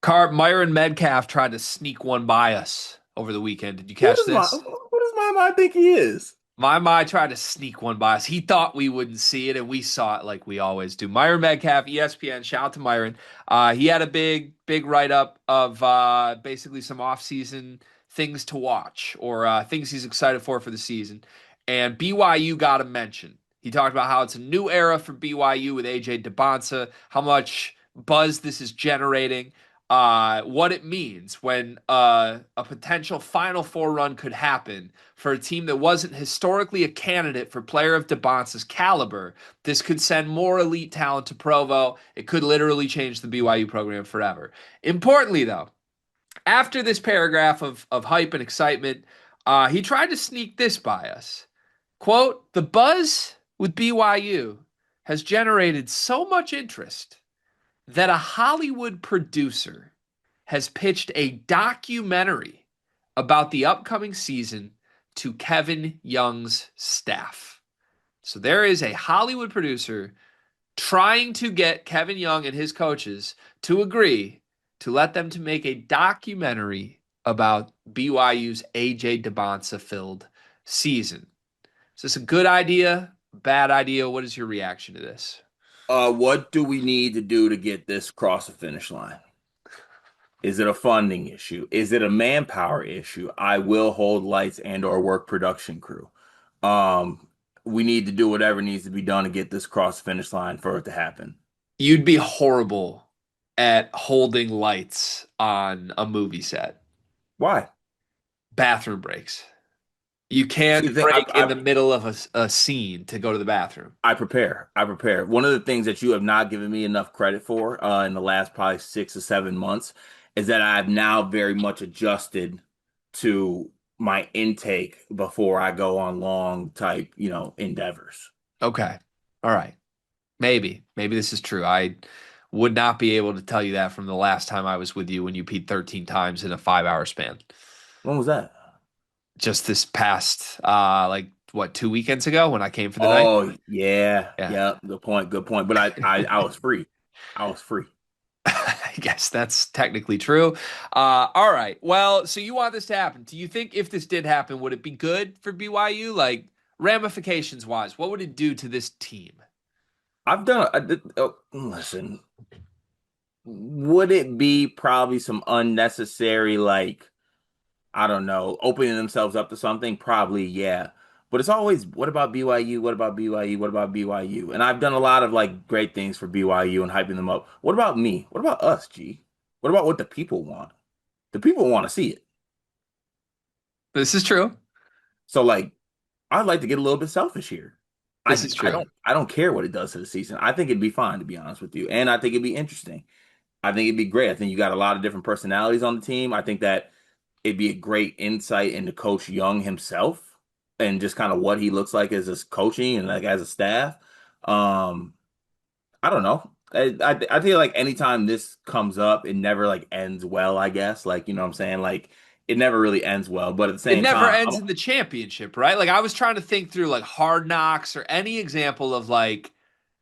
Myron Medcalf tried to sneak one by us over the weekend. Did you Who catch does my this? who does my mind think he is? My tried to sneak one by us. He thought we wouldn't see it, and we saw it like we always do. Myron Medcalf, ESPN. Shout out to Myron. He had a big write up of basically some off-season things to watch or things he's excited for the season. And BYU got a mention. He talked about how it's a new era for BYU with AJ DeBonsa, how much buzz this is generating, what it means when a potential Final Four run could happen for a team that wasn't historically a candidate for player of DeBonce's caliber. This could send more elite talent to Provo. It could literally change the BYU program forever. Importantly, though, after this paragraph of hype and excitement, he tried to sneak this by us. Quote, the buzz with BYU has generated so much interest that a Hollywood producer has pitched a documentary about the upcoming season to Kevin Young's staff. So there is a Hollywood producer trying to get Kevin Young and his coaches to agree to let them to make a documentary about BYU's AJ DeBonsa filled season. Is this a good idea? Bad idea? What is your reaction to this? What do we need to do to get this across the finish line? Is it a funding issue? Is it a manpower issue? I will hold lights and or work production crew. Um, we need to do whatever needs to be done to get this across the finish line for it to happen. You'd be horrible at holding lights on a movie set. Why? Bathroom breaks. You See, can't the thing, break in the middle of a scene to go to the bathroom. I prepare. I prepare. One of the things that you have not given me enough credit for in the last probably 6 or 7 months is that I've now very much adjusted to my intake before I go on long type, endeavors. Okay. All right. Maybe this is true. I would not be able to tell you that from the last time I was with you when you peed 13 times in a 5 hour span. When was that? Just this past, like, what, 2 weekends ago when I came for the night? Oh, yeah. Yeah. Yeah. Good point. Good point. But I was free. I was free. I guess that's technically true. All right. Well, so you want this to happen. Do you think if this did happen, would it be good for BYU? Like, ramifications wise, what would it do to this team? I've done, listen, would it be probably some unnecessary, like, I don't know, opening themselves up to something? Probably, yeah. But it's always, what about BYU? What about BYU? What about BYU? And I've done a lot of like great things for BYU and hyping them up. What about me? What about us, G? What about what the people want? The people want to see it. This is true. So like, I'd like to get a little bit selfish here. This is true. I don't care what it does to the season. I think it'd be fine to be honest with you, and I think it'd be interesting. I think it'd be great. I think you got a lot of different personalities on the team. I think that it'd be a great insight into Coach Young himself and just kind of what he looks like as his coaching and like as a staff. Um, I don't know. I feel like anytime this comes up, it never like ends well, I guess. Like, you know what I'm saying? Like it never really ends well. But at the It same never time, ends in the championship, right? Like, I was trying to think through like Hard Knocks or any example of like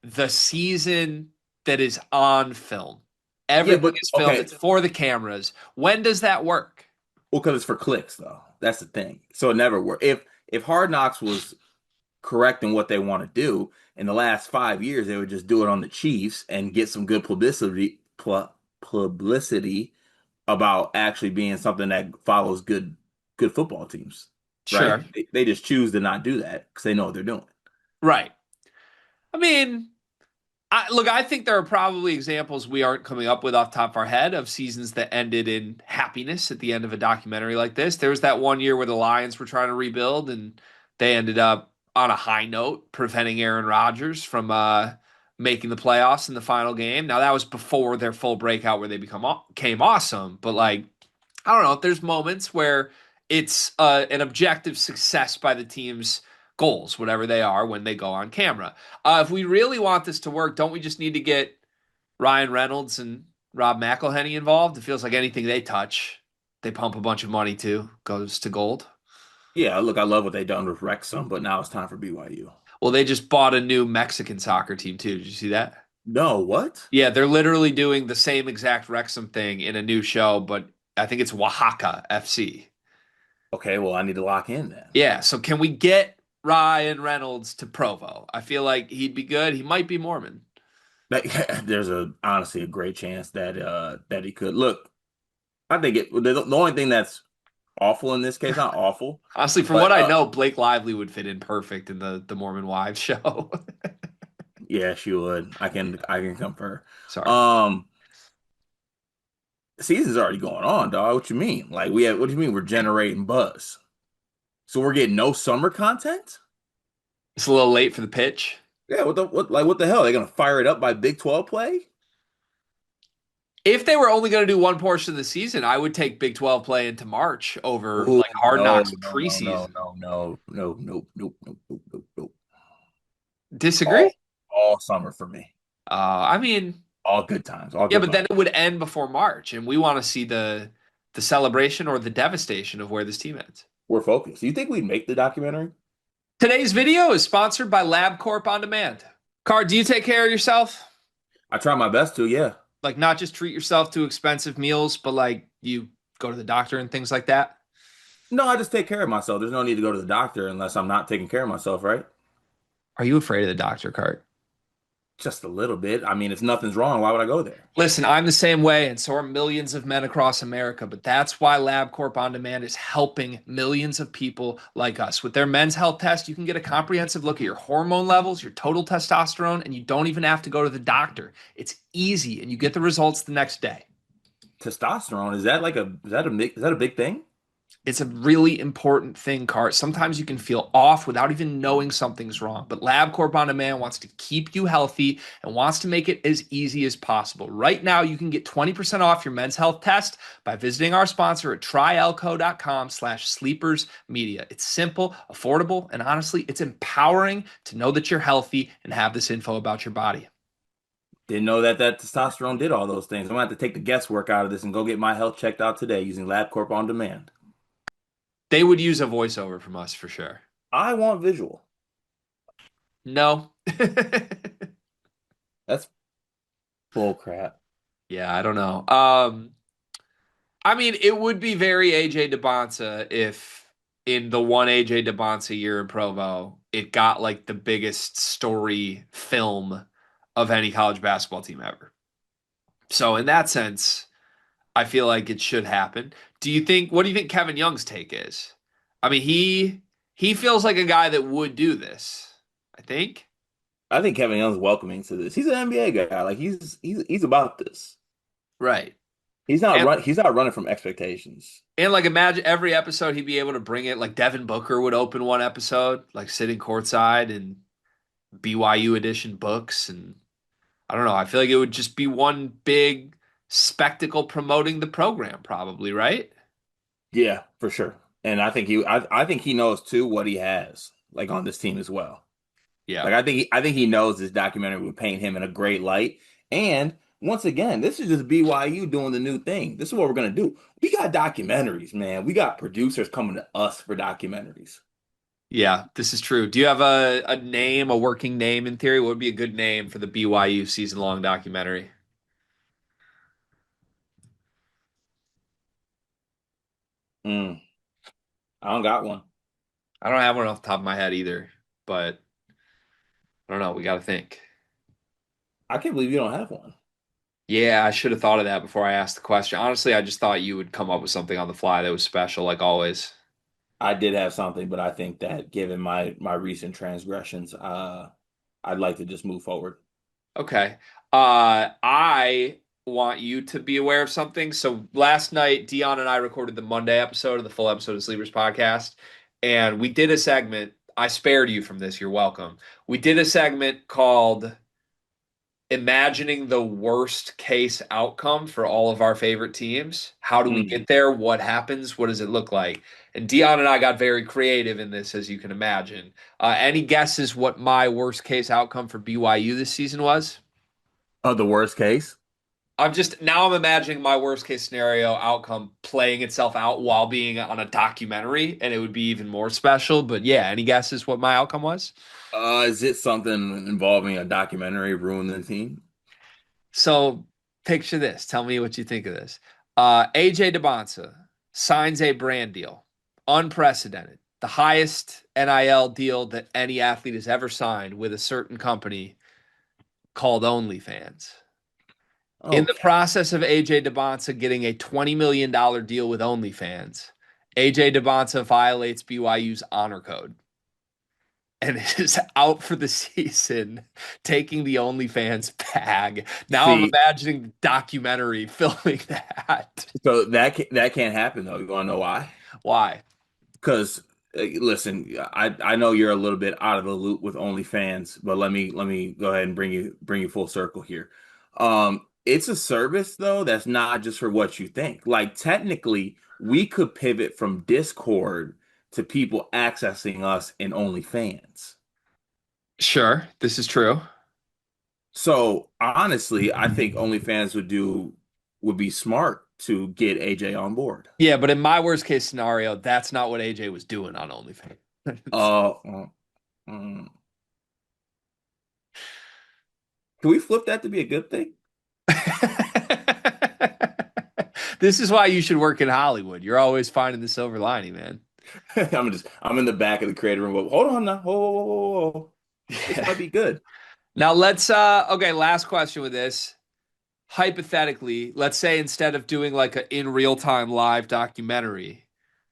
the season that is on film. yeah, Everything but is filmed, okay. it's for the cameras. When does that work? Well, because it's for clicks though. That's the thing. So it never worked. If Hard Knocks was correct in what they want to do, in the last 5 years, they would just do it on the Chiefs and get some good publicity about actually being something that follows good football teams, right? Sure. They just choose to not do that because they know what they're doing. Right. I mean, look, I think there are probably examples we aren't coming up with off the top of our head of seasons that ended in happiness at the end of a documentary like this. There was that one year where the Lions were trying to rebuild and they ended up on a high note, preventing Aaron Rodgers from making the playoffs in the final game. Now that was before their full breakout where they became awesome, but like I don't know, there's moments where it's an objective success by the team's goals, whatever they are, when they go on camera. If we really want this to work, don't we just need to get Ryan Reynolds and Rob McElhenney involved? It feels like anything they touch, they pump a bunch of money to, goes to gold. Yeah, look, I love what they've done with Wrexham, but now it's time for BYU. Well, they just bought a new Mexican soccer team too. Did you see that? No, what? Yeah, they're literally doing the same exact Wrexham thing in a new show, but I think it's Oaxaca FC. Okay, well, I need to lock in then. Yeah, so can we get Ryan Reynolds to Provo? I feel like he'd be good. He might be Mormon. There's a honestly a great chance that that he could. Look, I think the only thing that's awful in this case, not awful, Honestly, from but what I know, Blake Lively would fit in perfect in the Mormon Wives show. yeah, she would. I can confer. Sorry. Um, the season's already going on, dog. What you mean? Like what do you mean we're generating buzz? So we're getting no summer content? It's a little late for the pitch. Yeah, what the hell? They're gonna fire it up by Big 12 play? If they were only going to do one portion of the season, I would take Big 12 play into March over Oh like Hard no, Knocks no, no, no, preseason. no, no, no, no, no, no, no, no, no. Disagree? All summer for me. I mean, All good times, all yeah, good but then vibes. it would end before March, and we want to see the celebration or the devastation of where this team ends. We're focused. You think we'd make the documentary? Today's video is sponsored by LabCorp On Demand. Car, do you take care of yourself? I try my best to, yeah. Like not just treat yourself to expensive meals, but like you go to the doctor and things like that? No, I just take care of myself. There's no need to go to the doctor unless I'm not taking care of myself, right? Are you afraid of the doctor, Cart? Just a little bit. I mean, if nothing's wrong, why would I go there? Listen, I'm the same way, and so are millions of men across America. But that's why LabCorp On Demand is helping millions of people like us. With their men's health test, you can get a comprehensive look at your hormone levels, your total testosterone, and you don't even have to go to the doctor. It's easy, and you get the results the next day. Testosterone, is that a big thing? It's a really important thing, Cart. Sometimes you can feel off without even knowing something's wrong. But LabCorp On Demand wants to keep you healthy and wants to make it as easy as possible. Right now, you can get 20% off your men's health test by visiting our sponsor at tryelco.com/sleepersmedia. It's simple, affordable, and honestly, it's empowering to know that you're healthy and have this info about your body. Didn't know that testosterone did all those things. I'm gonna have to take the guesswork out of this and go get my health checked out today using LabCorp on demand. They would use a voiceover from us for sure. I want visual. No. That's bull crap. Yeah, I don't know. I mean, it would be very AJ DeBonsa if in the one AJ DeBonsa year in Provo, it got like the biggest story film of any college basketball team ever. So in that sense, I feel like it should happen. What do you think Kevin Young's take is? I mean, he feels like a guy that would do this, I think. I think Kevin Young's welcoming to this. He's an NBA guy. Like he's about this. Right. And He's not running from expectations. and like imagine every episode he'd be able to bring it like Devin Booker would open one episode, like sitting courtside and BYU edition books. And I don't know. I feel like it would just be one big spectacle promoting the program, probably, right? Yeah, for sure. And I think he knows too what he has like on this team as well. Yeah. Like I think he knows this documentary would paint him in a great light. And once again, this is just BYU doing the new thing. This is what we're gonna do. We got documentaries, man. We got producers coming to us for documentaries. Yeah, this is true. Do you have a name, a working name in theory? What would be a good name for the BYU season long documentary? Mm, I don't got one. I don't have one off the top of my head either, but I don't know. We got to think. I can't believe you don't have one. Yeah, I should have thought of that before I asked the question. Honestly, I just thought you would come up with something on the fly that was special, like always. I did have something, but I think that given my recent transgressions, I'd like to just move forward. Okay. I want you to be aware of something. So last night, Dion and I recorded the Monday episode of the full episode of Sleepers podcast, and we did a segment. I spared you from this. You're welcome. We did a segment called imagining the worst case outcome for all of our favorite teams. How do we Mm. get there? What happens? What does it look like? And Dion and I got very creative in this, as you can imagine. Any guesses what my worst case outcome for BYU this season was? Oh, the worst case? I'm imagining my worst case scenario outcome playing itself out while being on a documentary, and it would be even more special. But yeah, any guesses what my outcome was? Is it something involving a documentary ruining the team? So picture this. Tell me what you think of this. AJ DeBonsa signs a brand deal, unprecedented, the highest NIL deal that any athlete has ever signed with a certain company called OnlyFans. In the Okay. process of AJ DeBonsa getting a $20 million deal with OnlyFans, AJ DeBonsa violates BYU's honor code and is out for the season, taking the OnlyFans bag. Now I'm See, imagining the documentary filming that. so that can't happen though. You want to know why? Why? Because listen, I know you're a little bit out of the loop with OnlyFans, but let me go ahead and bring you full circle here. It's a service though that's not just for what you think. Like technically, we could pivot from Discord to people accessing us in OnlyFans. Sure, this is true. So honestly, I think OnlyFans would be smart to get AJ on board. Yeah, but in my worst case scenario, that's not what AJ was doing on OnlyFans. Uh, uh, mm. Can we flip that to be a good thing? This is why you should work in Hollywood. You're always finding the silver lining, man. I'm in the back of the creative room. Hold on now. Whoa, whoa, whoa, whoa, whoa. This Yeah. might be good. Now let's okay, last question with this. Hypothetically, let's say instead of doing like a in real time live documentary,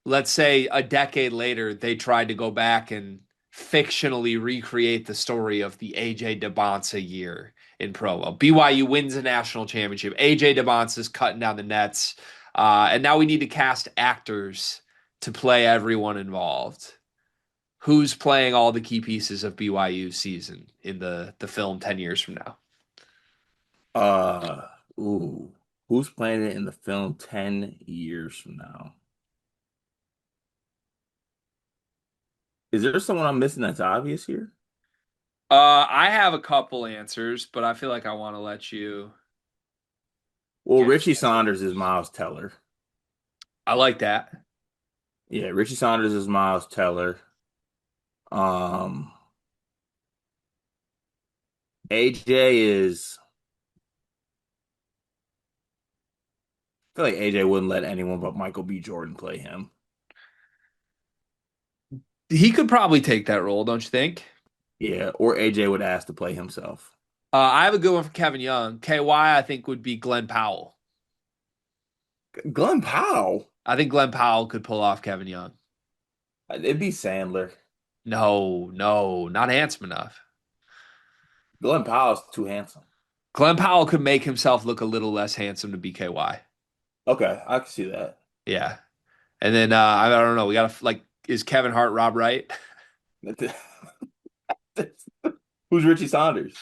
let's say a decade later they tried to go back and fictionally recreate the story of the AJ DeBonsa year in Provo. BYU wins a national championship. AJ DeBonsa's cutting down the nets, and now we need to cast actors to play everyone involved. Who's playing all the key pieces of BYU's season in the film 10 years from now? Uh, ooh, who's playing it in the film 10 years from now? Is there someone I'm missing that's obvious here? I have a couple answers, but I feel like I want to let you Well, get a Richie chance to. Saunders is Miles Teller. I like that. Yeah, Richie Saunders is Miles Teller. Um, AJ is, I feel like AJ wouldn't let anyone but Michael B. Jordan play him. He could probably take that role, don't you think? Yeah, or AJ would ask to play himself. I have a good one for Kevin Young. KY, I think, would be Glenn Powell. Glenn Powell. I think Glenn Powell could pull off Kevin Young. It'd be Sandler. No, no, not handsome enough. Glenn Powell's too handsome. Glenn Powell could make himself look a little less handsome to be KY. Okay, I can see that. Yeah. And then I don't know. We got to like, is Kevin Hart Rob Wright? Who's Richie Saunders?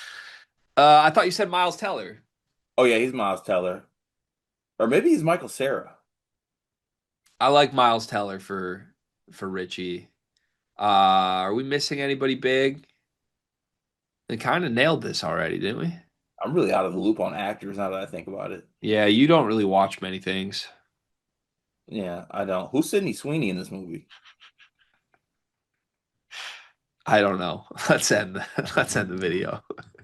I thought you said Miles Teller. Oh yeah, he's Miles Teller. Or maybe he's Michael Cera. I like Miles Teller for Richie. Are we missing anybody big? We kind of nailed this already, didn't we? I'm really out of the loop on actors now that I think about it. Yeah, you don't really watch many things. Yeah, I don't. Who's Sydney Sweeney in this movie? I don't know. Let's end the video.